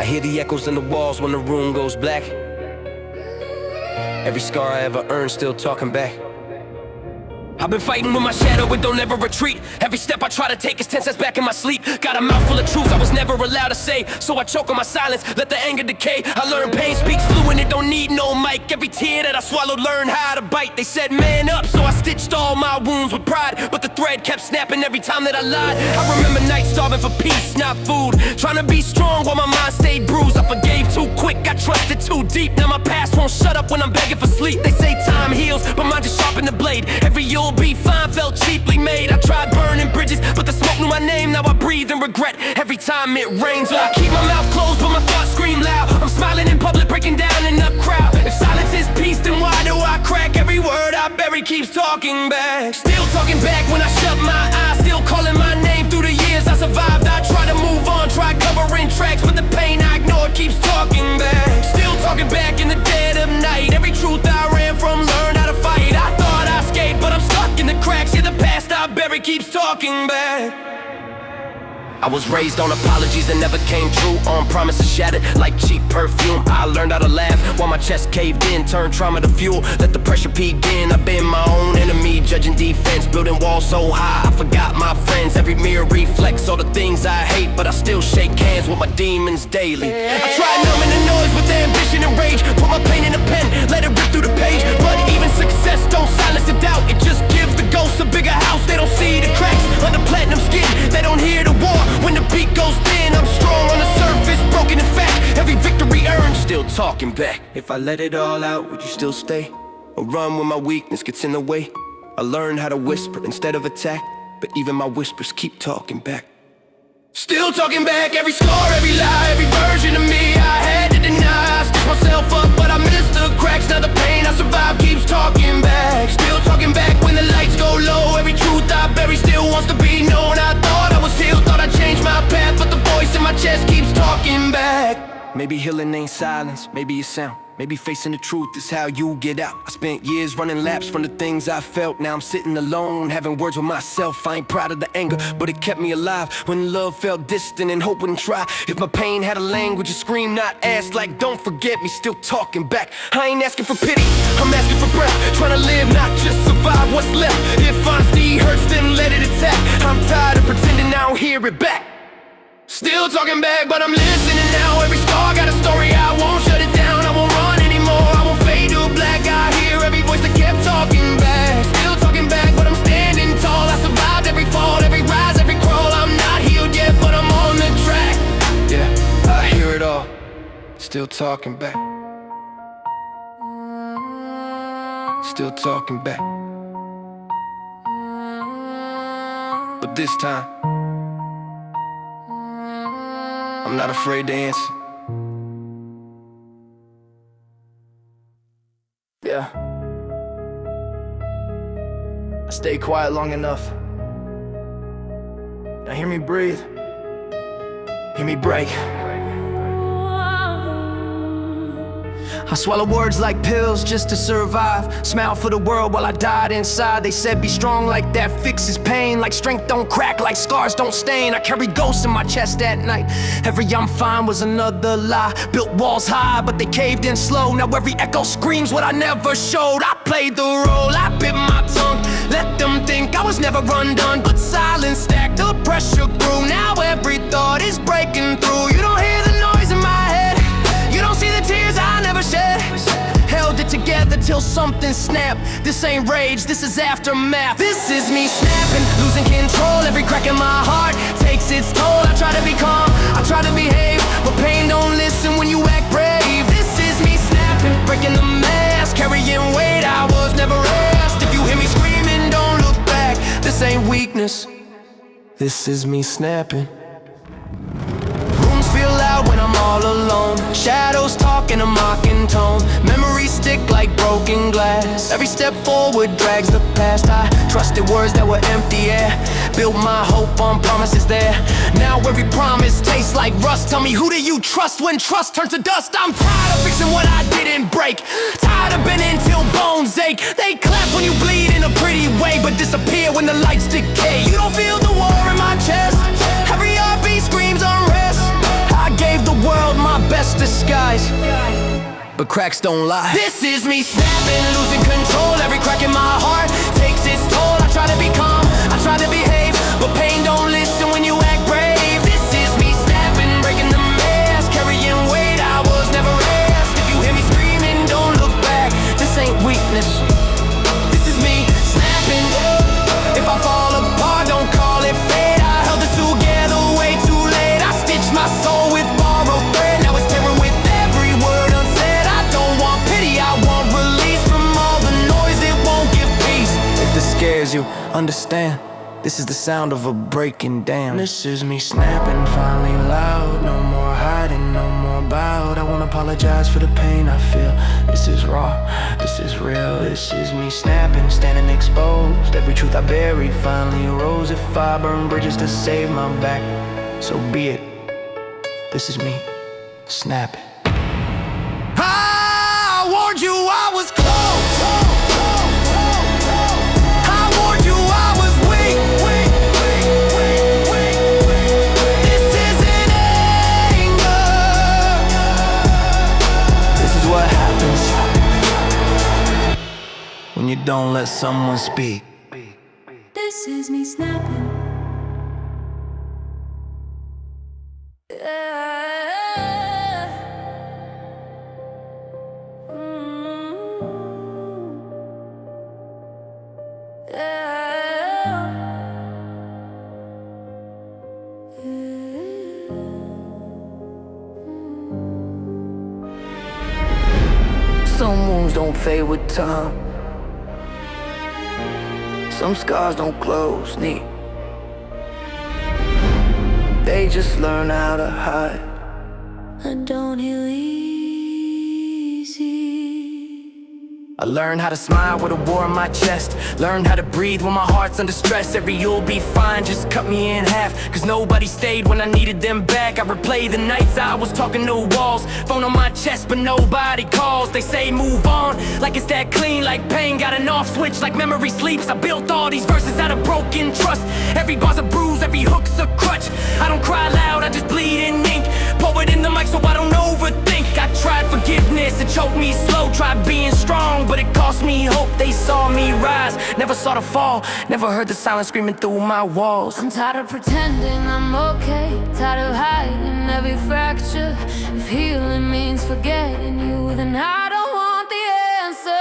hear the echoes in the walls when the room goes black. Every scar I ever earned still talking back. I've been fighting with my shadow, it don't ever retreat. Every step I try to take is 10 steps back in my sleep. Got a mouth full of truths I was never allowed to say, so I choke on my silence, let the anger decay. I learned pain speaks fluent, it don't need no mic. Every tear that I swallowed learned how to bite. They said man up, so I stitched all my wounds with pride, but the thread kept snapping every time that I lied. I remember nights starving for peace, not food, trying to be strong while my mind stayed bruised. I forgave too quick, I trusted too deep. Now my past won't shut up when I'm begging for sleep. They say time heals, but mine just sharpened the blade. Every you'll be fine felt cheaply made. I tried burning bridges, but the smoke knew my name. Now I breathe and regret every time it rains. So I keep my mouth closed, but my thoughts scream loud. I'm smiling in public, breaking down in the crowd. If silence is peace, then why do I crack? Every word I bury keeps talking back. Still talking back when I shut my eyes. Still calling my name through the years I survived. I try to move on, try covering tracks, but the pain I ignored keeps talking back. Still talking back in the dead of night. Every truth I ran from, learned how to fight. I thought I escaped, but I'm stuck in the cracks. Yeah, the past I bury keeps talking back. I was raised on apologies that never came true, on promises shattered like cheap perfume. I learned how to laugh while my chest caved in, turned trauma to fuel, let the pressure peak in. I've been my own enemy, judging defense, building walls so high I forgot my friends. Every mirror reflects all the things I hate, but I still shake hands with my demons daily. I try numbing the noise with ambition and rage, put my pain in a pen, let it rip through the page. But even success don't silence the doubt, it just gives the ghosts a bigger house. They don't see the cracks under platinum skin, they don't hear the war. When the beat goes thin, I'm strong on the surface, broken in fact. Every victory earned, still talking back. If I let it all out, would you still stay? Or run when my weakness gets in the way? I learned how to whisper instead of attack, but even my whispers keep talking back. Still talking back, every scar, every lie, every version of me I had to deny. I stitched myself up, but I missed the cracks. Now the pain I survived keeps talking back. Still talking back when the lights go low. Every truth I bury still wants to be known. I thought I was healed, thought I changed my path, but the voice in my chest keeps talking back. Maybe healing ain't silence, maybe it's sound. Maybe facing the truth is how you get out. I spent years running laps from the things I felt. Now I'm sitting alone, having words with myself. I ain't proud of the anger, but it kept me alive. When love felt distant and hope wouldn't try. If my pain had a language, a scream, not ask. Like don't forget me, still talking back. I ain't asking for pity, I'm asking for breath. Trying to live, not just survive what's left. If honesty hurts, then let it attack. I'm tired of pretending I don't hear it back. Still talking back, but I'm listening now. Every scar got a story, I won't shut it down. I won't run anymore, I won't fade to black. I hear every voice that kept talking back. Still talking back, but I'm standing tall. I survived every fall, every rise, every crawl. I'm not healed yet, but I'm on the track. Yeah, I hear it all, still talking back. Still talking back. But this time I'm not afraid to answer. Yeah, I stayed quiet long enough. Now hear me breathe, hear me break. I swallow words like pills just to survive. Smile for the world while I died inside. They said be strong like that fixes pain. Like strength don't crack, like scars don't stain. I carry ghosts in my chest at night. Every I'm fine was another lie. Built walls high but they caved in slow. Now every echo screams what I never showed. I played the role, I bit my tongue. Let them think I was never undone. But silence stacked, the pressure grew. Now every thought is breaking through. You don't hear the noise in my head, you don't see the tears I never shed. Held it together till something snapped. This ain't rage, this is aftermath. This is me snapping, losing control. Every crack in my heart takes its toll. I try to be calm, I try to behave, but pain don't listen when you act brave. This is me snapping, breaking the mask, carrying weight I was never asked. If you hear me screaming, don't look back. This ain't weakness, this is me snapping. Feel loud when I'm all alone. Shadows talk in a mocking tone. Memories stick like broken glass. Every step forward drags the past. I trusted words that were empty air. Built my hope on promises there. Now every promise tastes like rust. Tell me, who do you trust when trust turns to dust? I'm tired of fixing what I didn't break. Tired of bending till bones ache. They clap when you bleed in a pretty way, but disappear when the lights decay. You don't feel the war in my chest. Every heartbeat screams unrest. I gave the world my disguise, but cracks don't lie. This is me snapping, losing control. Every crack in my heart takes its toll. I try to be calm, I try to behave, but pain don't listen when you act brave. This is me snapping, breaking the mask, carrying weight I was never asked. If you hear me screaming, don't look back. This ain't weakness, this is me snapping. If I fall apart, don't call it fate. I held this together way too late. I stitched my soul with borrowed thread. Now it's tearing with every word unsaid. I don't want pity, I want release from all the noise that won't give peace. If this scares you, understand, this is the sound of a breaking dam. This is me snapping, finally loud. No more hiding, no more bowed. I won't apologize for the pain I feel. This is raw, this is real. This is me snapping, standing exposed. Every truth I buried finally arose. If I burn bridges to save my back, so be it. This is me snapping. I warned you I was close. I warned you I was weak. This isn't anger. This is what happens when you don't let someone speak. This is me snapping. Some wounds don't fade with time. Some scars don't close neat. They just learn how to hide. I don't heal easy. I learned how to smile with a war in my chest. Learned how to breathe when my heart's under stress. Every you'll be fine just cut me in half, cause nobody stayed when I needed them back. I replay the nights I was talking to walls. Phone on my chest but nobody calls. They say move on, like it's that clean. Like pain got an off switch, like memory sleeps. I built all these verses out of broken trust. Every bar's a bruise, every hook's a crutch. I don't cry loud, I just bleed in ink. Pour it in the mic so I don't overthink. I tried forgiveness, it choked me slow. Tried being strong, but it cost me hope. They saw me rise, never saw the fall. Never heard the silence screaming through my walls. I'm tired of pretending I'm okay, tired of hiding every fracture. If healing means forgetting you, then I don't want the answer.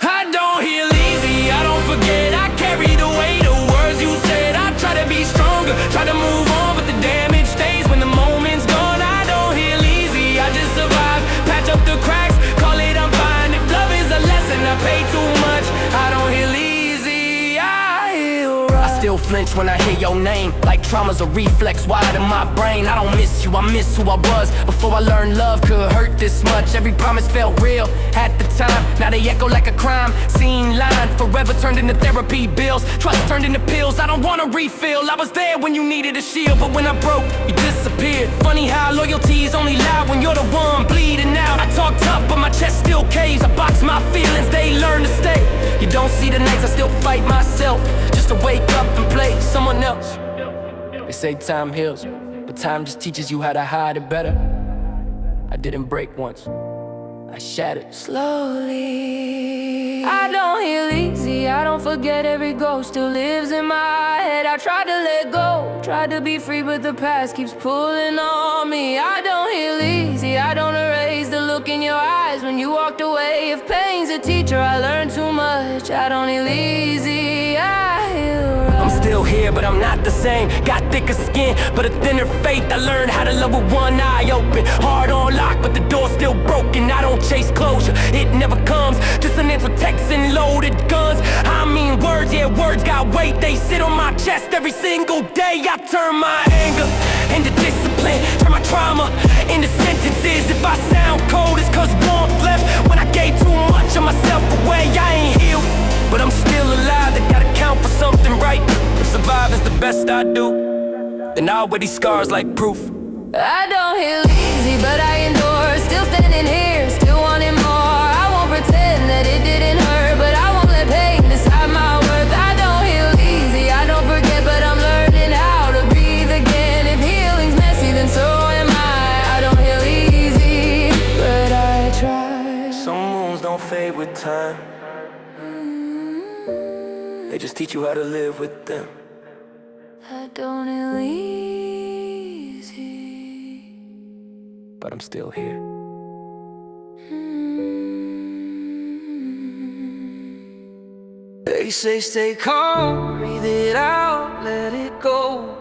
I don't heal easy, I don't forget. I carry the weight of words you said. I try to be stronger, try to move on, but the damage stays when the moment's gone. I don't heal easy, I just survive, patch up the cracks, call it I'm fine. If love is a lesson, I pay too much. I don't heal easy, I heal right. I still flinch when I hear your name, like trauma's a reflex wired in my brain. I don't miss you, I miss who I was before I learned love could hurt this much. Every promise felt real at the time, now they echo like a crime scene line. Forever turned into therapy bills, trust turned into pills. I don't wanna refill. I was there when you needed a shield, but when I broke, you disappeared. Funny how loyalty's only loud when you're the one bleeding out. I talk tough, but my chest still caves. I box my feelings, they learn to stay. You don't see the nights I still fight myself, just to wake up and play someone else. They say time heals, but time just teaches you how to hide it better. I didn't break once, I shattered slowly. I don't heal easy, I don't forget. Every ghost still lives in my head. I tried to let go, tried to be free, but the past keeps pulling on me. I don't heal easy, I don't erase the look in your eyes when you walked away. If pain's a teacher, I learned too much. I don't heal easy, I heal right. I'm still here, but I'm not the same. Got thicker skin, but a thinner faith. I learned how to love with one eye open, heart on lock, but the door's still broken. I don't chase closure, it never comes. Just an answer texts and loaded guns. I mean words, yeah, words got weight. They sit on my chest every single day. I turn my anger into discipline, turn my trauma into sentences. If I sound cold, it's cause warmth left when I gave too much of myself away. I ain't healed, but I'm still alive. They gotta count for something, right? If survive is the best I do, then I'll wear these scars like proof. I don't heal easy, but I endure. Still standing here, still wanting more. I won't pretend that it didn't hurt, but I won't let pain decide my worth. I don't heal easy, I don't forget, but I'm learning how to breathe again. If healing's messy, then so am I. I don't heal wounds don't fade with time. They just teach you how to live with them. I don't feel easy, But I'm still here. They say stay calm, breathe it out, let it go.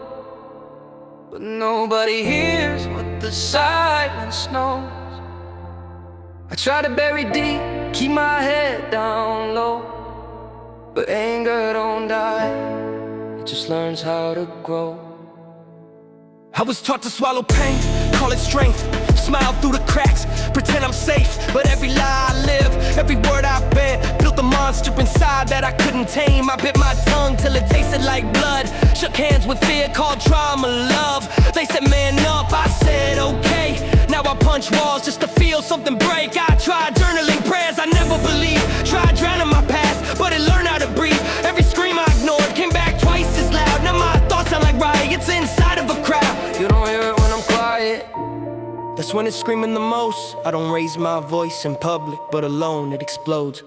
But nobody hears what the silence knows. I try to bury deep, keep my head down low, but anger don't die, it just learns how to grow. I was taught to swallow pain, call it strength, smile through the cracks, pretend I'm safe. But every lie I live, every word I bet, built a monster inside that I couldn't tame. I bit my tongue till it tasted like blood, shook hands with fear, called trauma love. They said man up, I said okay. Now I punch walls just to feel something break. I tried journaling prayers I never believed, tried drowning my past, but it learned how to breathe. Every scream I ignored came back twice as loud. Now my thoughts sound like riots inside of a crowd. You don't hear it when I'm quiet, That's when it's screaming the most. I don't raise my voice in public, but alone it explodes.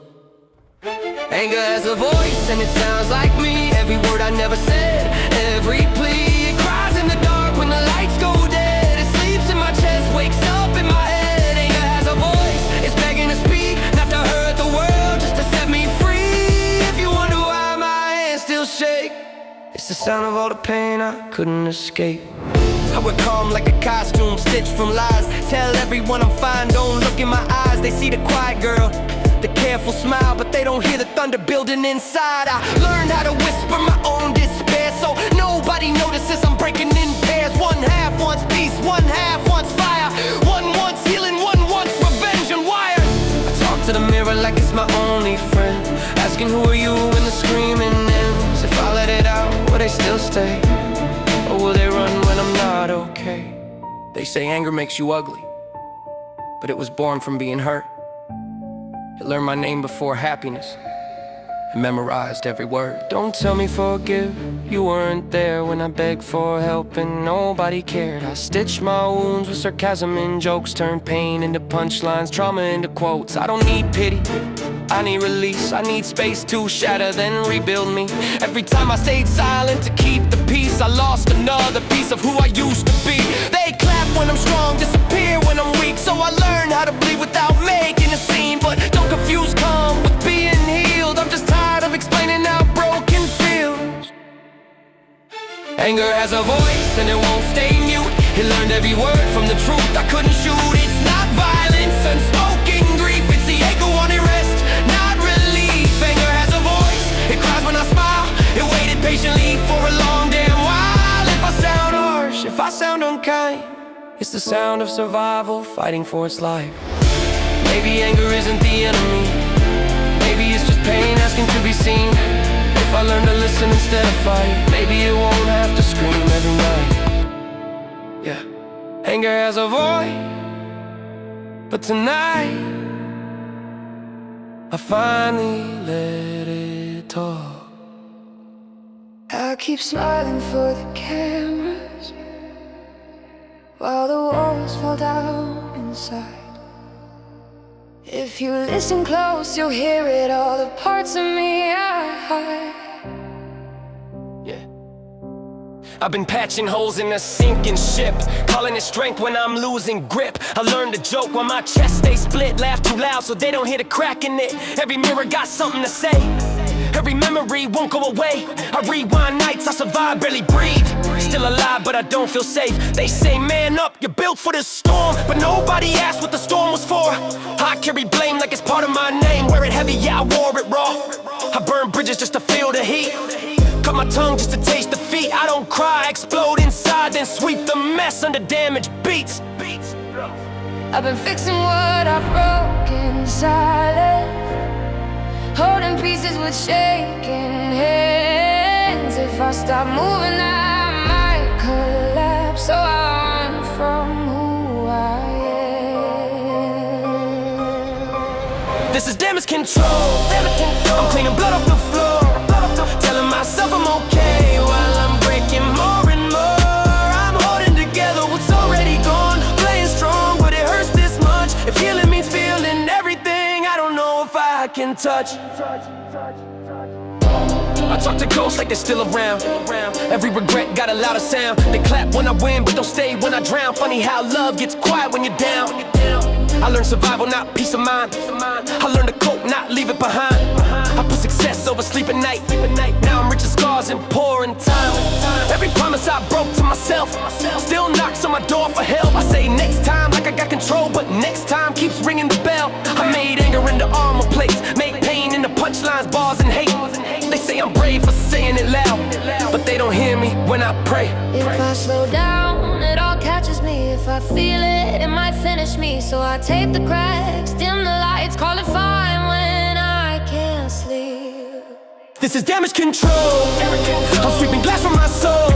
anger has a voice and it sounds like me. Every word I never said, every plea, it cries in the dark when the lights go dead. It sleeps in my chest, wakes up in my head. Anger has a voice, it's begging to speak, not to hurt the world, just to set me free. If you wonder why my hands still shake, it's the sound of all the pain I couldn't escape. I wear calm like a costume stitched from lies. Tell everyone I'm fine, don't look in my eyes. They see the quiet girl, the careful smile, but they don't hear the thunder building inside. I learned how to whisper my own despair, so nobody notices I'm breaking in pairs. One half wants peace, one half wants fire. One wants healing, one wants revenge and wires. I talk to the mirror like it's my only friend, asking who are you when the screaming ends. If I let it out, will they still stay? Or will they run when I'm not okay? They say anger makes you ugly, but it was born from being hurt. It learned my name before happiness and memorized every word. Don't tell me forgive, you weren't there when I begged for help and nobody cared. I stitched my wounds with sarcasm and jokes, turned pain into punchlines, trauma into quotes. I don't need pity, I need release, I need space to shatter, then rebuild me. Every time I stayed silent to keep the peace, I lost another piece of who I used to be. They clap when I'm strong, disappear when I'm weak, so I learned how to bleed without making a scene. But don't confuse calm with being healed, I'm just tired of explaining how broken feels. Anger has a voice and it won't stay mute. It learned every word from the truth I couldn't shoot. It's not violence, unspoken grief, it's the echo on rest, not relief. Anger has a voice, it cries when I smile, it waited patiently for a long damn while. If I sound harsh, if I sound unkind, it's the sound of survival fighting for its life. Maybe anger isn't the enemy, maybe it's just pain asking to be seen. If I learn to listen instead of fight, maybe it won't have to scream every night. Yeah, anger has a voice, but tonight I finally let it talk. I keep smiling for the cameras while the walls fall down inside. If you listen close, you'll hear it, all the parts of me I hide. Yeah. I've been patching holes in a sinking ship, calling it strength when I'm losing grip. I learned to joke when my chest stays split, laugh too loud so they don't hear the crack in it. Every mirror got something to say, every memory won't go away. I rewind nights, I survive, barely breathe, still alive but I don't feel safe. They say man up, you're built for this storm, but nobody asked what the storm was for. I carry blame like it's part of my name, wear it heavy, yeah I wore it raw. I burn bridges just to feel the heat, cut my tongue just to taste defeat. I don't cry, explode inside, then sweep the mess under damaged beats. I've been fixing what I broke in silence, holding pieces with shaking hands. If I stop moving, I might collapse, so I run from who I am. This is damage control, I'm cleaning blood off the floor, telling myself I'm okay while I'm breaking more and more. I'm holding together what's already gone, playing strong, but it hurts this much. If healing means feeling everything, I don't know I can touch. I talk to ghosts like they're still around. Every regret got a louder sound. They clap when I win, but don't stay when I drown. Funny how love gets quiet when you're down. I learned survival, not peace of mind. I learned to cope, not leave it behind. I put success over sleep at night. Now I'm rich in scars and poor in time. Every promise I broke to myself still knocks on my door for help. I say next time like I got control, but next time keeps ringing the bell. I made anger into armor plates, made pain into punchlines, bars and hate. They say I'm brave for saying it loud, but they don't hear me when I pray. If I slow down, it all catches me. If I feel it, it might finish me. So I tape the cracks, dim the lights, call it fine when I can't sleep. This is damage control. I'm sweeping glass from my soul,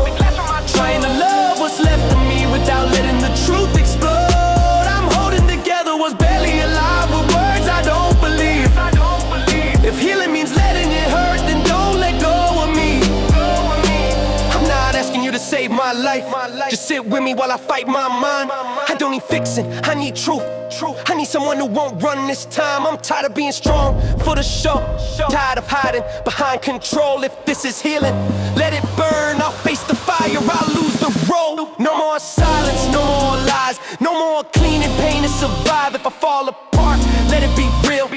trying to love what's left of me without letting the truth explode. I'm holding together what's barely alive with words I don't believe. If healing means letting it hurt, then don't let go of me. I'm not asking you to save my life, just sit with me while I fight my mind. I don't need fixing, I need truth. I need someone who won't run this time. I'm tired of being strong for the show, tired of hiding behind control. If this is healing, let it burn. I'll face the fire, I'll lose the road. No more silence, no more lies, no more cleaning pain to survive. If I fall apart, let it be real.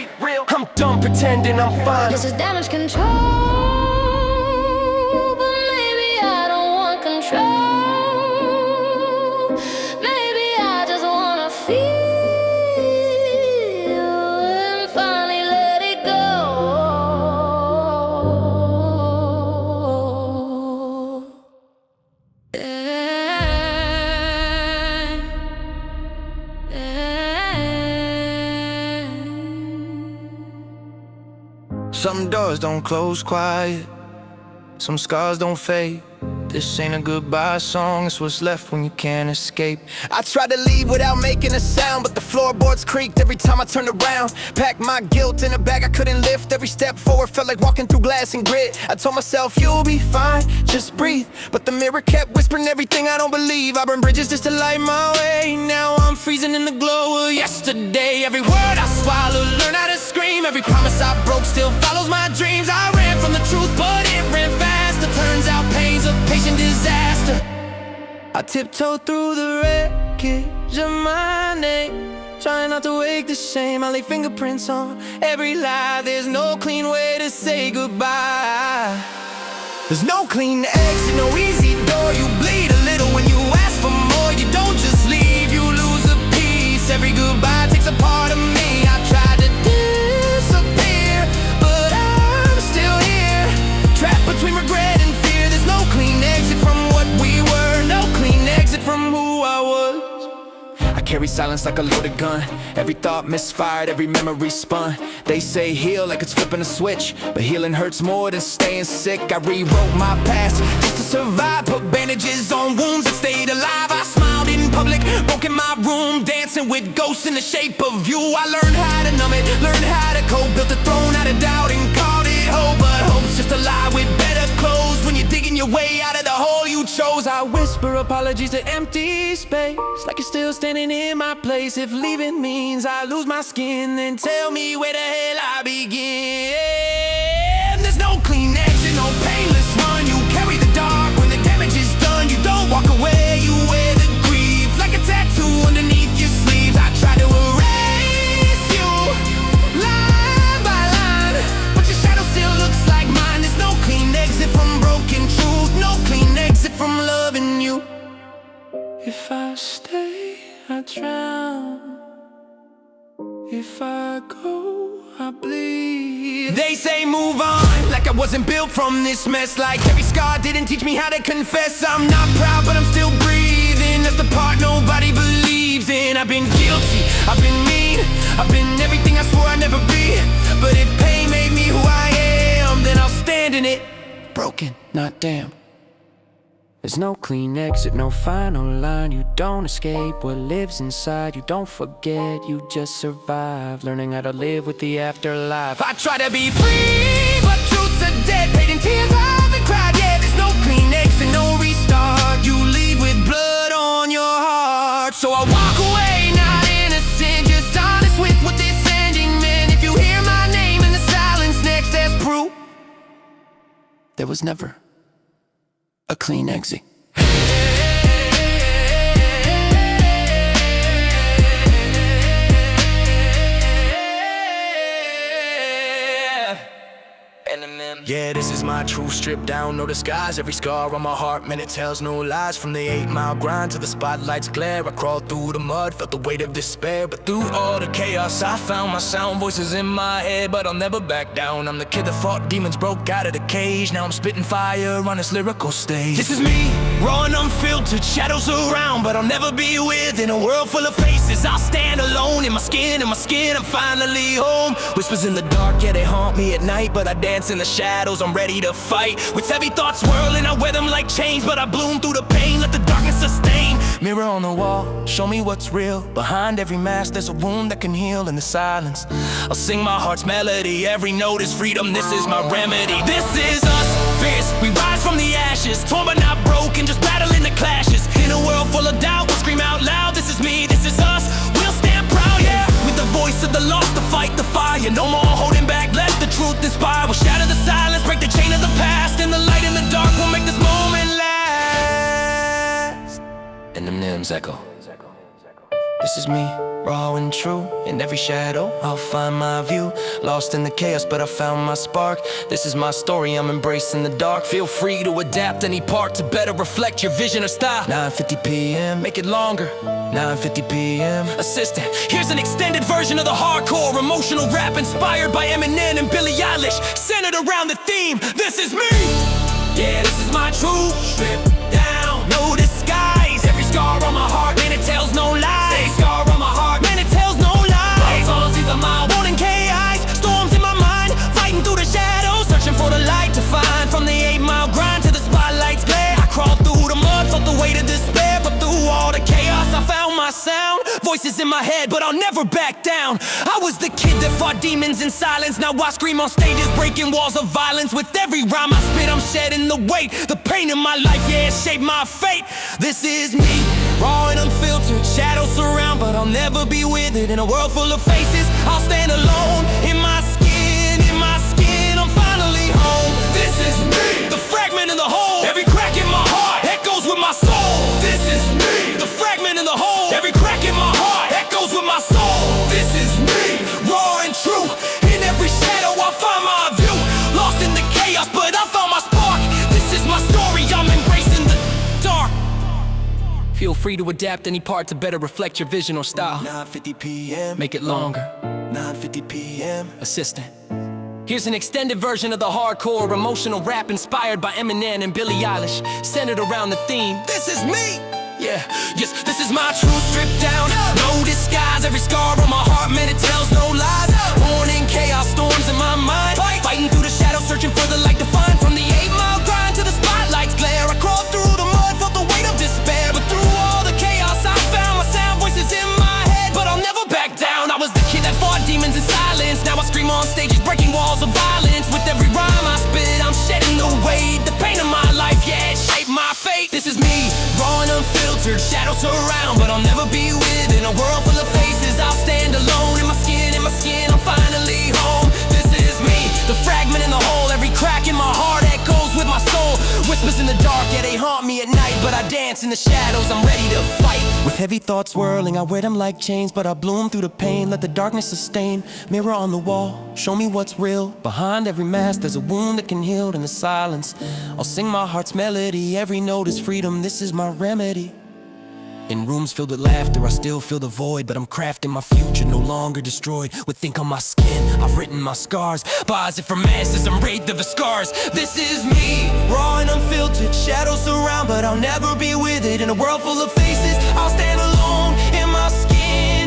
I'm done pretending I'm fine. This is damage control, but maybe I don't want control. Maybe I just wanna feel and finally let it go. Some doors don't close quiet, some scars don't fade. This ain't a goodbye song, it's what's left when you can't escape. I tried to leave without making a sound, but the floorboards creaked every time I turned around. Packed my guilt in a bag I couldn't lift. Every step forward felt like walking through glass and grit. I told myself, you'll be fine, just breathe. But the mirror kept whispering everything I don't believe. I burned bridges just to light my way. Now I'm freezing in the glow of yesterday. Every word I swallowed, learned how to scream. Every promise I broke still follows my dreams. I ran from the truth, but it ran faster. Turns out pain's a patient disaster. I tiptoed through the wreckage of my name, trying not to wake the shame. I lay fingerprints on every lie. There's no clean way to say goodbye. There's no clean exit, no easy door. You bleed a little when you ask for more. You don't just leave, you lose a piece. Every goodbye takes a part of me. I tried to disappear, but I'm still here, trapped between regret and fear. There's no clean exit from what we were, no clean exit from who I was. I carry silence like a loaded gun. Every thought misfired, every memory spun. They say heal like it's flipping a switch, but healing hurts more than staying sick. I rewrote my past just to survive, put bandages on wounds that stayed alive. I smiled in public, broke in my room, dancing with ghosts in the shape of you. I learned how to numb it, learned how to cope, built a throne out of doubt and called it hope. But hope's just a lie with better clothes. When you're digging your way out of the hole you chose, I whisper apologies to empty space, like you're still standing in my place. If leaving means I lose my skin, then tell me where the hell I begin. There's no clean exit, no painless run. You carry the dark when the damage is done. You don't walk away, you wear the grief like a tattoo underneath your sleeves. I try to erase you line by line, but your shadow still looks like mine. There's no clean exit from broken truth, no clean exit from loving you. If I stay, I drown. If I go, I bleed. They say move on, like I wasn't built from this mess. Like every scar didn't teach me how to confess. I'm not proud, but I'm still breathing. That's the part nobody believes in. I've been guilty, I've been mean, I've been everything I swore I'd never be. But if pain made me who I am, then I'll stand in it, broken, not damned. There's no clean exit, no final line. You don't escape what lives inside. You don't forget, you just survive, learning how to live with the afterlife. I try to be free, but truth's a dead. Paid in tears, I haven't cried yet. There's no clean exit, no restart. You leave with blood on your heart. So I walk away, not innocent, just honest with what this ending meant. If you hear my name there was never a clean exit. Yeah, this is my truth, stripped down, no disguise. Every scar on my heart, man, it tells no lies. From the 8-mile grind to the spotlight's glare, I crawled through the mud, felt the weight of despair. But through all the chaos, I found my sound. Voices in my head, but I'll never back down. I'm the kid that fought demons, broke out of the cage. Now I'm spitting fire on this lyrical stage. This is me, raw and unfiltered, shadows around, but I'll never be with. In a world full of faces, I'll stand alone. In my skin, I'm finally home. Whispers in the dark, yeah, they haunt me at night, but I dance in the shadows, I'm ready to fight. With heavy thoughts swirling, I wear them like chains, but I bloom through the pain, let the darkness sustain. Mirror on the wall, show me what's real. Behind every mask, there's a wound that can heal in the silence. I'll sing my heart's melody, every note is freedom, this is my remedy. This is us, fierce, we rise from the ashes. Torn but not broken, just battling the clashes. In a world full of doubt, we'll scream out loud. This is me, this is us, we'll stand proud, yeah. With the voice of the lost to fight the fire. No more holding back, let the truth inspire. We'll shatter the silence, break the chain of the past. And the light in the dark will make this moment last. Eminem's echo. This is me, raw and true. In every shadow, I'll find my view. Lost in the chaos, but I found my spark. This is my story, I'm embracing the dark. Feel free to adapt any part to better reflect your vision or style. 9:50 p.m., make it longer. 9:50 p.m. Assistant, here's an extended version of the hardcore emotional rap inspired by Eminem and Billie Eilish, centered around the theme. This is me. Yeah, this is my truth. Stripped down, no disguise. Every scar on my heart, man, it tells no lies. Scar on my heart, man, it tells no lies. Songs either my warning chaos, storms in my mind, fighting through the shadows, searching for the light to find. From the 8-mile grind to the spotlight's glare, I crawled through the mud, felt the weight of despair. But through all the chaos, I found my sound. Voices in my head, but I'll never back down. I was the kid that fought demons in silence. Now I scream on stages, breaking walls of violence. With every rhyme I spit, I'm shedding the weight. The pain in my life, yeah, it shaped my fate. This is me, raw and unfiltered, shadows surround, but I'll never be with it. In a world full of faces, I'll stand alone. In my skin, I'm finally home. This is me, the fragment in the whole. Every crack in my heart echoes with my soul. This is me, the fragment in the whole. Every crack in my heart echoes with my soul. This is me, raw and true. In every shadow I find my view. Lost in the chaos, but I found my spark. This is my story, I'm embracing the dark. Feel free to adapt any part to better reflect your vision or style. 9:50 p.m. Make it longer. 9:50 p.m. Assistant. Here's an extended version of the hardcore emotional rap inspired by Eminem and Billie Eilish, centered around the theme. This is me. Yeah, yes, this is my truth, stripped down, no disguise. Every scar on my heart, man, it tells no lies. Born in chaos, storms in my mind, fighting through the shadows, searching for the light to find. From the 8-mile grind to the spotlight's glare, I crawled through the mud, felt the weight of despair. But through all the chaos, I found my sound. Voices in my head, but I'll never back down. I was the kid that fought demons in silence. Now I scream on stages, breaking walls of violence. With every rhyme I spit, I'm shedding the weight. The pain of my life, yeah, it shaped my fate. This is me, raw and unfiltered, shadows surround, but I'll never be with. In a world full of faces, I'll stand alone. In my skin, I'm finally home. This is me, the fragment in the whole. Every crack in my heart echoes with my soul. Whispers in the dark, yeah, they haunt me at night, but I dance in the shadows, I'm ready to fight. With heavy thoughts swirling, I wear them like chains, but I bloom through the pain, let the darkness sustain. Mirror on the wall, show me what's real. Behind every mask, there's a wound that can heal in the silence. I'll sing my heart's melody, every note is freedom, this is my remedy. In rooms filled with laughter, I still feel the void, but I'm crafting my future, no longer destroyed. With ink on my skin, I've written my scars. Bars it from masses, I'm wraithed of the scars. This is me, raw and unfiltered, shadows surround, but I'll never be with it. In a world full of faces, I'll stand alone. In my skin,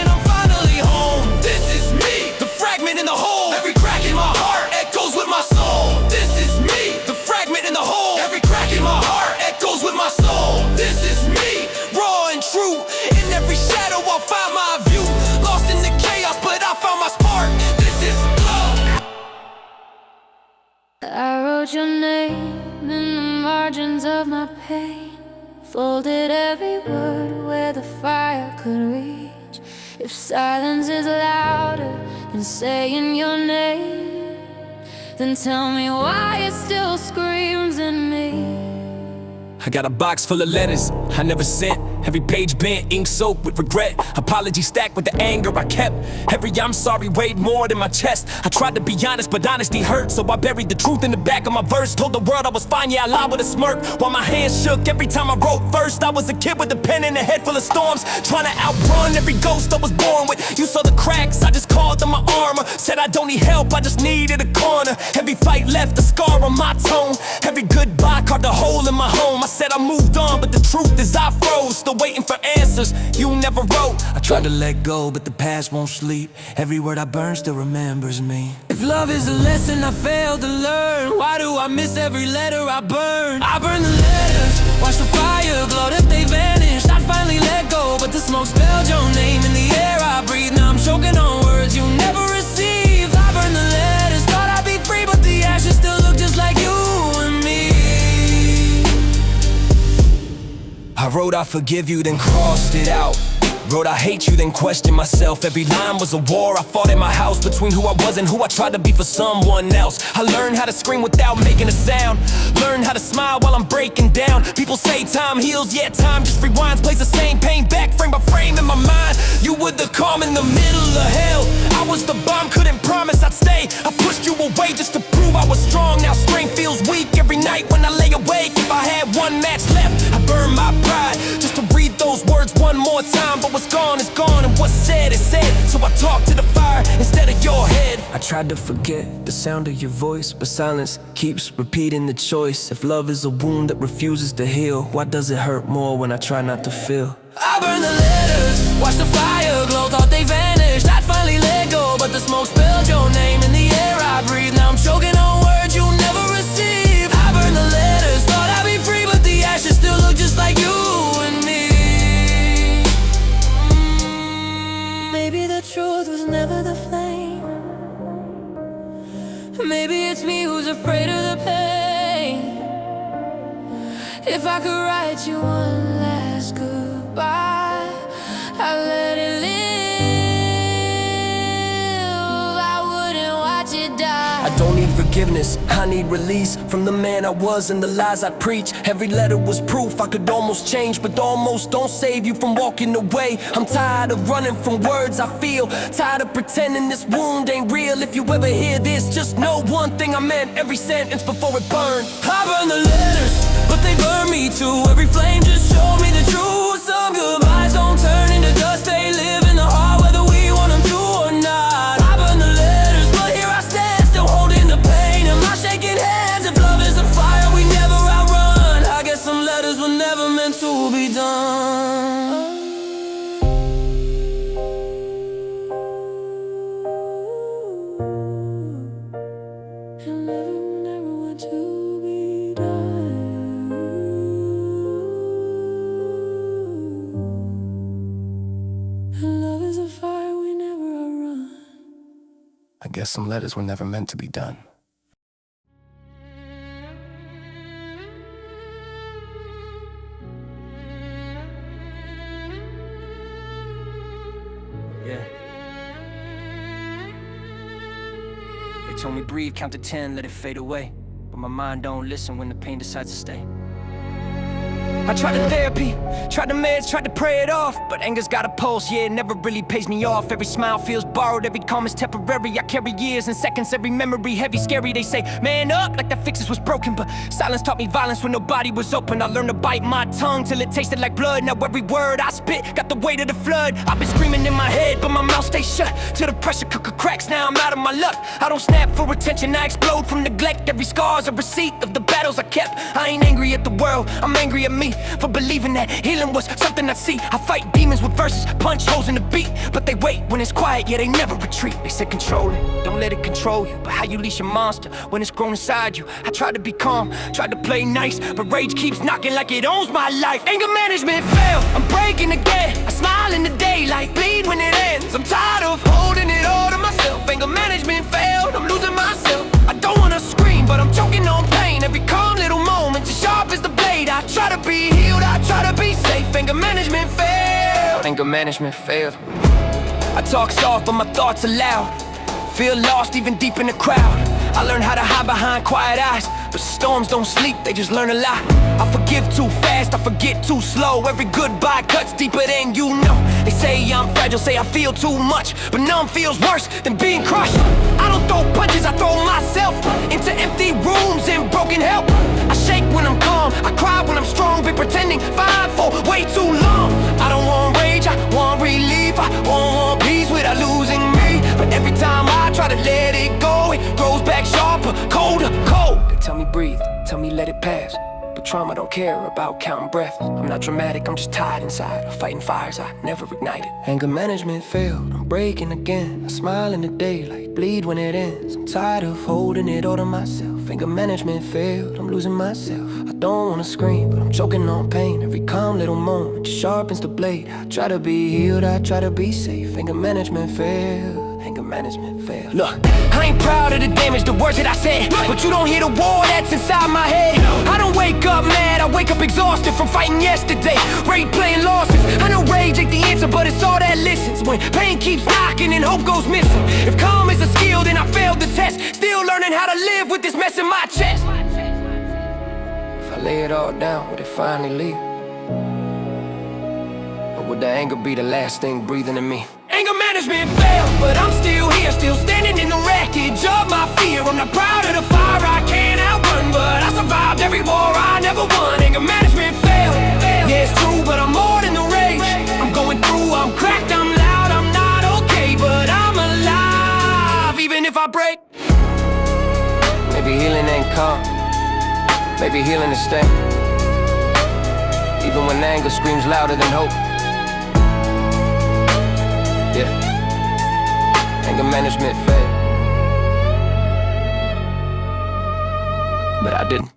I'm finally home. This is me, the fragment in the whole. Every crack in my heart echoes with my soul. This is me, the fragment in the whole. Every crack in my heart echoes with my soul. This is me, raw and true. In every shadow I'll find my view. Lost in the chaos, but I found my spark. This is love. I wrote your name in the margins of my pain, folded every word where the fire could reach. If silence is louder than saying your name, then tell me why it still screams in me. I got a box full of letters I never sent. Every page bent, ink soaked with regret. Apology stacked with the anger I kept. Every I'm sorry weighed more than my chest. I tried to be honest, but honesty hurt, so I buried the truth in the back of my verse. Told the world I was fine, yeah, I lied with a smirk, while my hands shook every time I wrote first. I was a kid with a pen and a head full of storms, trying to outrun every ghost I was born with. You saw the cracks, I just called them my armor. Said I don't need help, I just needed a corner. Every fight left a scar on my tone. Every goodbye carved a hole in my home. I said I moved on, but the truth is I froze, still waiting for answers you never wrote. I tried to let go, but the past won't sleep. Every word I burn still remembers me. If love is a lesson I failed to learn, why do I miss every letter I burn? I burn the letters, watch the fire glow. If they vanished, I finally let go, but the smoke spelled your name in the air I breathe. Now I'm choking on words you never received. I burn the letters, thought I'd be free, but the ashes still look just like you and me. I wrote I forgive you, then crossed it out. Wrote I hate you, then questioned myself. Every line was a war I fought in my house, between who I was and who I tried to be for someone else. I learned how to scream without making a sound, learned how to smile while I'm breaking down. People say time heals, yeah, time just rewinds, plays the same pain back frame by frame in my mind. You were the calm in the middle of hell, I was the bomb, couldn't promise I'd stay. I pushed you away just to prove I was strong. Now strength feels weak every night when I lay awake. If I had one match left, I'd burn my pride just to read those words one more time. But what's gone is gone, and what's said is said, so I talk to the fire instead of your head. I tried to forget the sound of your voice, but silence keeps repeating the choice. If love is a wound that refuses to heal, why does it hurt more when I try not to feel? I burn the letters, watch the fire glow. Thought they vanished, I'd finally let go, but the smoke spelled your name in the air I breathe. Now I'm choking on words you never received. I burn the letters, thought I'd be free, but the ashes still look just like you and me. Maybe the truth was never the flame. Maybe it's me who's afraid of the pain. If I could write you one last goodbye, I'd let it live. I wouldn't watch it die. I don't need forgiveness, I need release from the man I was and the lies I preach. Every letter was proof I could almost change, but almost don't save you from walking away. I'm tired of running from words I feel, tired of pretending this wound ain't real. If you ever hear this, just know one thing I meant every sentence before it burned. I burn the letters, but they burn me too. Every flame just showed me the truth. Some goodbyes don't turn into dust, they live in the heart whether we want them to or not. I burn the letters, but here I stand, still holding the pain in my shaking hands. If love is a fire we never outrun, I guess some letters were never meant to be done. And never, never want to be done. And love is a fire we never outrun. I guess some letters were never meant to be done. Yeah. They told me breathe, count to 10, let it fade away. But my mind don't listen when the pain decides to stay. I tried the therapy, tried the meds, tried to pray it off, but anger's got a pulse, yeah, it never really pays me off. Every smile feels borrowed, every calm is temporary. I carry years and seconds, every memory heavy, scary. They say, man up, like that fixes was broken, but silence taught me violence when nobody was open. I learned to bite my tongue till it tasted like blood. Now every word I spit got the weight of the flood. I've been screaming in my head, but my mouth stays shut till the pressure cooker cracks. Now I'm out of my luck. I don't snap for attention, I explode from neglect. Every scar's a receipt of the battles I kept. I ain't angry at the world, I'm angry at me for believing that healing was something I'd see. I fight demons with verses, punch holes in the beat, but they wait when it's quiet, yeah, they never retreat. They said control it, don't let it control you, but how you leash a monster when it's grown inside you. I tried to be calm, tried to play nice, but rage keeps knocking like it owns my life. Anger management failed, I'm breaking again. I smile in the daylight, bleed when it ends. I'm tired of holding it all to myself. Anger management failed, I'm losing myself. I don't wanna scream, but I'm choking on pain. Every calm little moment, as sharp as the blade. I try to be healed, I try to be safe. Anger management failed. Anger management failed. I talk soft, but my thoughts are loud. Feel lost even deep in the crowd. I learned how to hide behind quiet eyes, but storms don't sleep, they just learn a lot. I forgive too fast, I forget too slow. Every goodbye cuts deeper than you know. They say I'm fragile, say I feel too much, but none feels worse than being crushed. I don't throw punches, I throw myself into empty rooms and broken help. I shake when I'm calm, I cry when I'm strong. Been pretending fine for way too long. I don't want rage, I want relief. I want peace without losing me. But every time I try to let it go, it grows back sharper, colder, cold. They tell me breathe, tell me let it pass, but trauma don't care about counting breath. I'm not dramatic, I'm just tired inside of fighting fires I never ignited. Anger management failed, I'm breaking again. I smile in the daylight, bleed when it ends. I'm tired of holding it all to myself. Anger management failed, I'm losing myself. I don't wanna scream, but I'm choking on pain. Every calm little moment just sharpens the blade. I try to be healed, I try to be safe. Anger management failed. Anger management failed. Look, I ain't proud of the damage, the words that I said, but you don't hear the war that's inside my head. I don't wake up mad, I wake up exhausted from fighting yesterday, replaying losses. I know rage ain't the answer, but it's all that listens when pain keeps knocking and hope goes missing. If calm is a skill, then I failed the test. Still learning how to live with this mess in my chest. If I lay it all down, would it finally leave? Or would the anger be the last thing breathing in me? Anger management failed, but I'm still here, still standing in the wreckage of my fear. I'm not proud of the fire I can't outrun, but I survived every war I never won. Anger management failed, yeah it's true, but I'm more than the rage. I'm going through, I'm cracked, I'm loud, I'm not okay, but I'm alive, even if I break. Maybe healing ain't calm, maybe healing is staying, even when anger screams louder than hope. Yeah, anger management failed, but I didn't.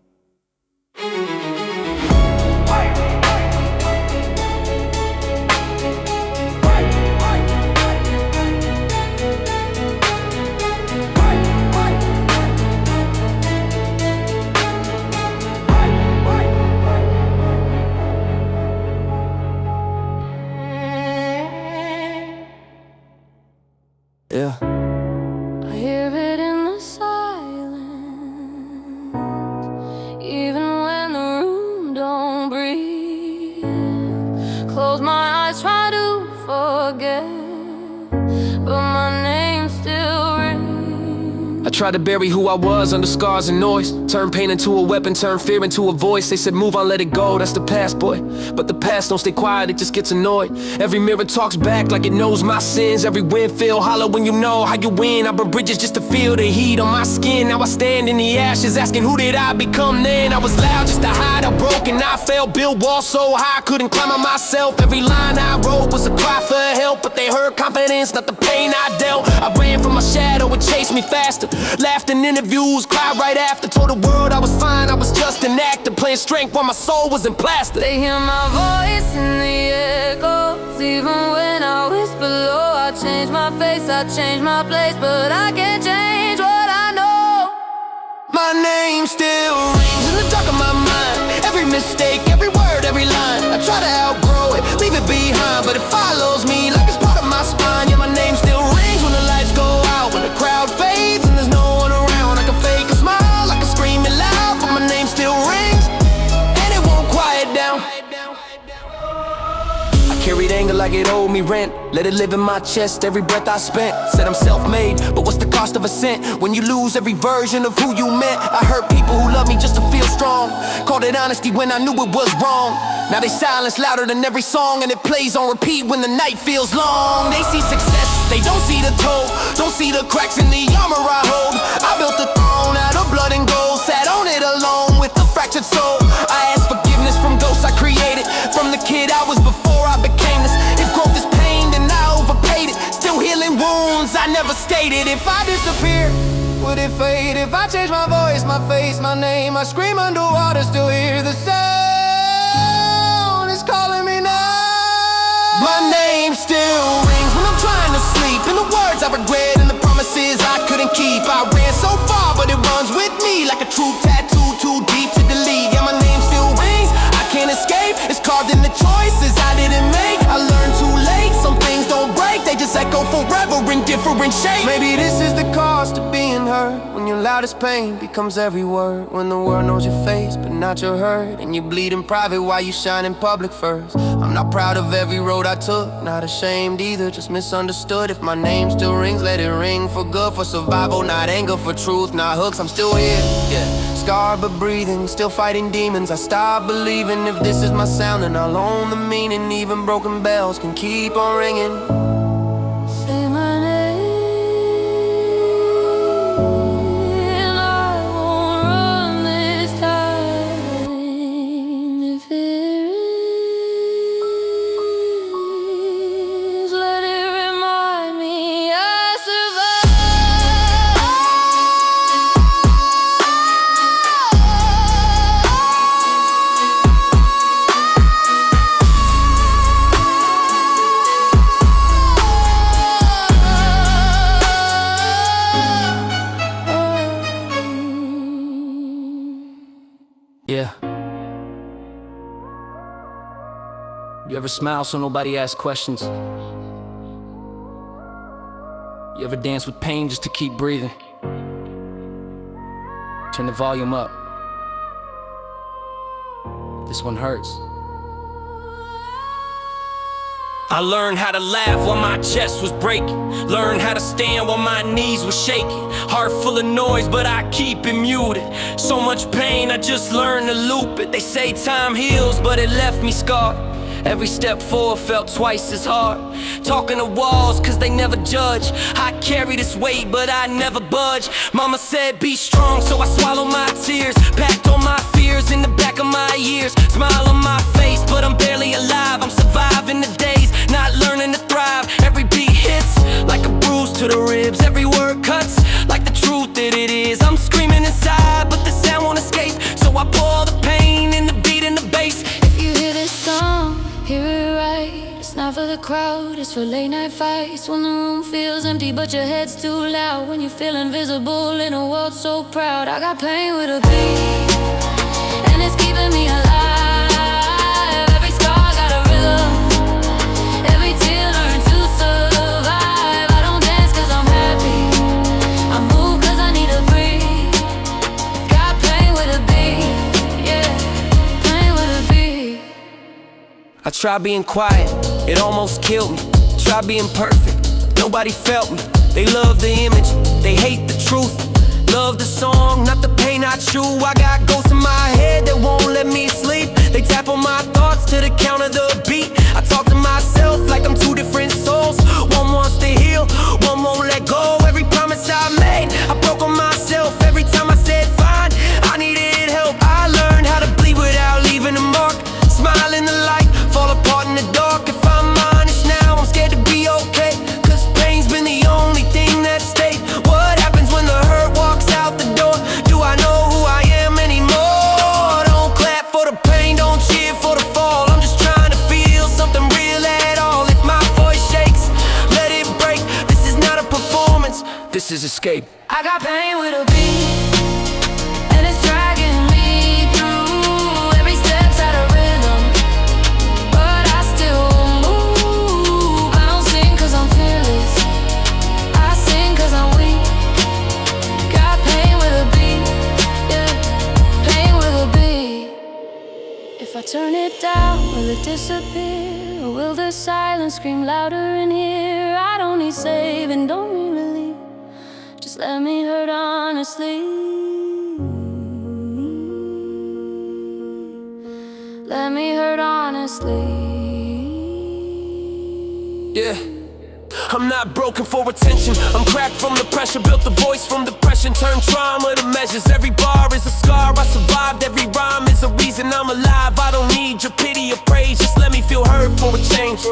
Yeah. I hear it in the silence, even when the room don't breathe. Close my eyes, try to forget, but my name still rings. I tried to bury who I was under scars and noise. Turn pain into a weapon, turn fear into a voice. They said move on, let it go, that's the past, boy. But the past don't stay quiet, it just gets annoyed. Every mirror talks back like it knows my sins. Every win feel hollow when you know how you win. I burn bridges just to feel the heat on my skin. Now I stand in the ashes asking who did I become then. I was loud just to hide how broken I felt. Built walls so high I couldn't climb on myself. Every line I wrote was a cry for help, but they heard confidence, not the pain I dealt. I ran from my shadow, it chased me faster. Laughed in interviews, cried right after. Told the world I was fine, I was just an actor, playing strength while my soul was in plaster. They hear my voice in the echoes, even when I whisper low. I change my face, I change my place, but I can't change what I know. My name still rings in the dark of my mind. Every mistake, every word, every line. I try to outgrow it, leave it behind, but it follows me like it's part of my spine. Yeah, my name still rings when the lights go out, when the crowd fades and there's no one around. I can fake a smile, I can scream it loud, but my name still rings, and it won't quiet down. Carried anger like it owed me rent. Let it live in my chest every breath I spent. Said I'm self-made, but what's the cost of a cent when you lose every version of who you meant? I hurt people who love me just to feel strong. Called it honesty when I knew it was wrong. Now they silence louder than every song, and it plays on repeat when the night feels long. They see success, they don't see the toll, don't see the cracks in the armor I hold. I built a throne out of blood and gold, sat on it alone with a fractured soul. I asked forgiveness from ghosts I created, from the kid I was before I became this. If growth is pain, then I overpaid it. Still healing wounds I never stated. If I disappear, would it fade? If I change my voice, my face, my name, I scream underwater, still hear the sound. It's calling me now. My name still rings when I'm trying to sleep, and the words I regret and the promises I couldn't keep. I ran so far, but it runs with me like a true tattoo, too deep to delete. Yeah, my name still rings, I can't escape. It's carved in the choices I didn't make. I learned too late, some things don't break, they just echo forever in different shapes. Maybe this is the cost of being hurt, when you're loud hardest pain becomes every word. When the world knows your face, but not your hurt, and you bleed in private while you shine in public first. I'm not proud of every road I took, not ashamed either, just misunderstood. If my name still rings, let it ring for good. For survival, not anger, for truth, not hooks. I'm still here, yeah, scarred but breathing, still fighting demons. I stopped believing if this is my sound, then I'll own the meaning. Even broken bells can keep on ringing. Say my name, and I won't run this time. If it is, let it remind me I survived. Yeah. You ever smile so nobody asks questions? You ever dance with pain just to keep breathing? Turn the volume up. This one hurts. I learned how to laugh while my chest was breaking. Learned how to stand while my knees were shaking. Heart full of noise, but I keep it muted. So much pain, I just learned to loop it. They say time heals, but it left me scarred. Every step forward felt twice as hard. Talking to walls, cause they never judge. I carry this weight, but I never budge. Mama said be strong, so I swallow my tears. Packed all my fears in the back of my ears. Smile on my face, but I'm barely alive. I'm surviving the days, not learning to thrive. Every beat hits like a bruise to the ribs. Every word cuts like the truth that it is. I'm screaming inside, but the sound won't escape. So I pour the pain in the beat and the bass. If you hear this song, hear it right. It's not for the crowd, it's for late night fights. When the room feels empty but your head's too loud. When you feel invisible in a world so proud. I got pain with a beat, and it's keeping me alive. Every scar got a rhythm, every tear learned to survive. I don't dance cause I'm happy, I move cause I need to breathe. Got pain with a beat, yeah, pain with a beat. I tried being quiet, it almost killed me. Tried being perfect, nobody felt me. They love the image, they hate the truth. Love the song, not the pain I chew. I got ghosts in my head that won't let me sleep. They tap on my thoughts to the count of the beat. I talk to myself like I'm two different souls. One wants to heal, one won't let go. Every promise I made, I broke on myself. Every time I said fine, I needed help. I learned how to bleed without leaving a mark. Smile in the light, fall apart in the dark. If I'm honest now, I'm scared to be okay. Cause pain's been the only thing that stayed. What happens when the hurt walks out the door? Do I know who I am anymore? Don't clap for the pain, don't cheer for the fall. I'm just trying to feel something real at all. If my voice shakes, let it break. This is not a performance, this is escape. I got pain with a beat, and it's dragging me through. Every step's out of rhythm, but I still move. I don't sing cause I'm fearless, I sing cause I'm weak. Got pain with a beat, yeah, pain with a beat. If I turn it down, will it disappear? Or will the silence scream louder in here? I don't need saving, don't need relief. Just let me hurt honestly. Let me hurt honestly. Yeah. I'm not broken for attention. I'm cracked from the pressure. Built the voice from depression. Turned trauma to measures. Every bar is a scar. I survived. Every rhyme is a reason I'm alive. I don't need your pity or praise. Just let me feel heard for a change.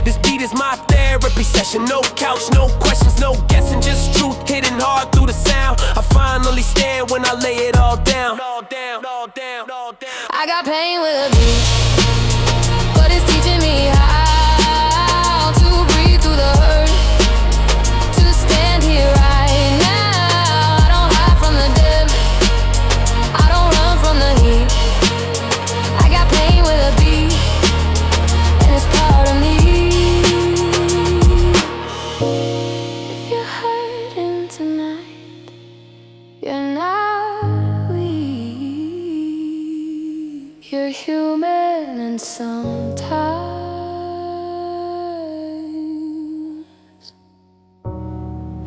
This beat is my therapy session. No couch, no questions, no guessing. Just truth hitting hard through the sound. I finally stand when I lay it all down. I got pain with a beat, but it's teaching me how to breathe through the hurt, to stand here right now. I don't hide from the dim, I don't run from the heat. I got pain with a beat, and it's part of me. If you're hurting tonight, you're human, and sometimes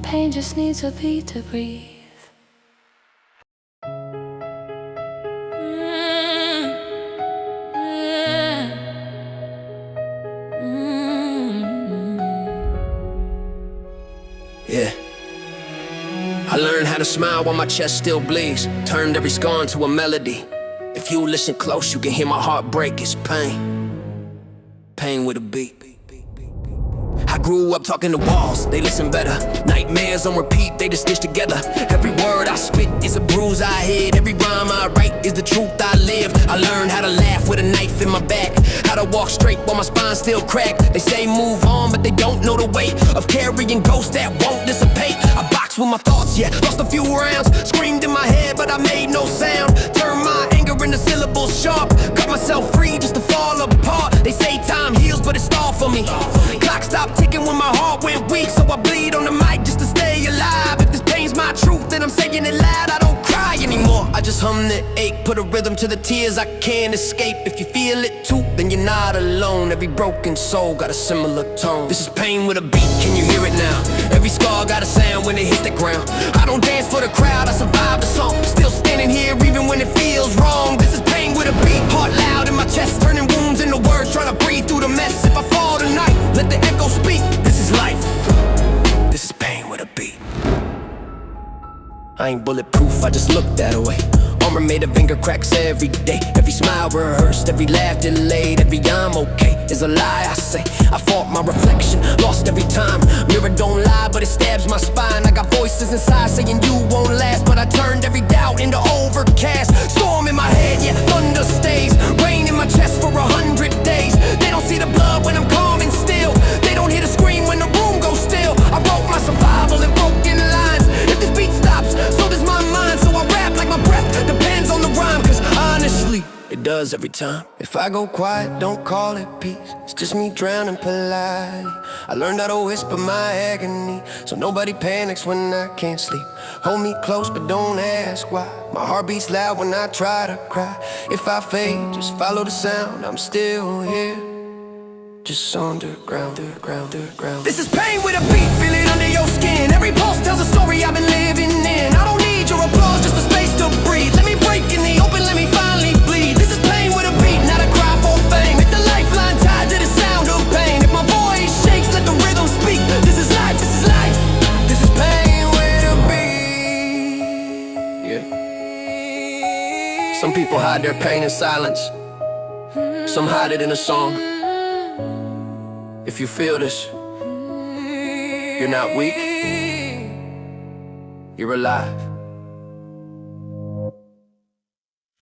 pain just needs a beat to breathe. Yeah. I learned how to smile while my chest still bleeds. Turned every scar into a melody. If you listen close, you can hear my heart break. It's pain. Pain with a beat. I grew up talking to walls, they listen better. Nightmares on repeat, they just stitch together. Every word I spit is a bruise I hid. Every rhyme I write is the truth I live. I learned how to laugh with a knife in my back, how to walk straight while my spine still cracked. They say move on, but they don't know the weight of carrying ghosts that won't dissipate. I boxed with my thoughts, yeah, lost a few rounds. Screamed in my head, but I made no sound. Turned my anger into syllables sharp. Cut myself free just to fall apart. They say time heals, but it stalled for me. Clock stopped ticking when my heart went weak, so I bleed on the mic just to stay alive. If this pain's my truth, then I'm saying it loud. I don't cry anymore, I just hum the ache. Put a rhythm to the tears I can't escape. If you feel it too, then you're not alone. Every broken soul got a similar tone. This is pain with a beat, can you hear it now? Every scar got a sound when it hits the ground. I don't dance for the crowd, I survive the song. Still standing here even when it feels wrong. This is pain with a beat, heart loud in my chest, turning wounds into words, trying to breathe through the mess. If I fall tonight, let the echo speak. This is life, this is pain with a beat. I ain't bulletproof, I just look that way. Armor made of finger cracks every day. Every smile rehearsed, every laugh delayed. Every I'm okay is a lie I say. I fought my reflection, lost every time. Mirror don't lie, but it stabs my spine. I got voices inside saying you won't last, but I turned every doubt into overcast. Storm in my head, yeah, thunder stays. Rain in my chest for 100 days. They don't see the blood when I'm calm and still. They don't hear the scream when the room goes still. I wrote my survival in broken lines. If this beat stops, so does my mind. So I rap like my breath depends on the rhyme, cause honestly, it does every time. If I go quiet, don't call it peace. It's just me drowning politely. I learned how to whisper my agony, so nobody panics when I can't sleep. Hold me close, but don't ask why. My heart beats loud when I try to cry. If I fade, just follow the sound. I'm still here, just underground, underground. This is pain with a beat, feel it under your skin. Every pulse tells a story I've been living in. I don't need your applause, just a space to breathe. Let me break in the open, let me finally bleed. This is pain with a beat, not a cry for fame. It's a lifeline tied to the sound of pain. If my voice shakes, let the rhythm speak. This is life, this is life. This is pain with a beat. Yeah. Some people hide their pain in silence. Some hide it in a song. If you feel this, you're not weak, you're alive.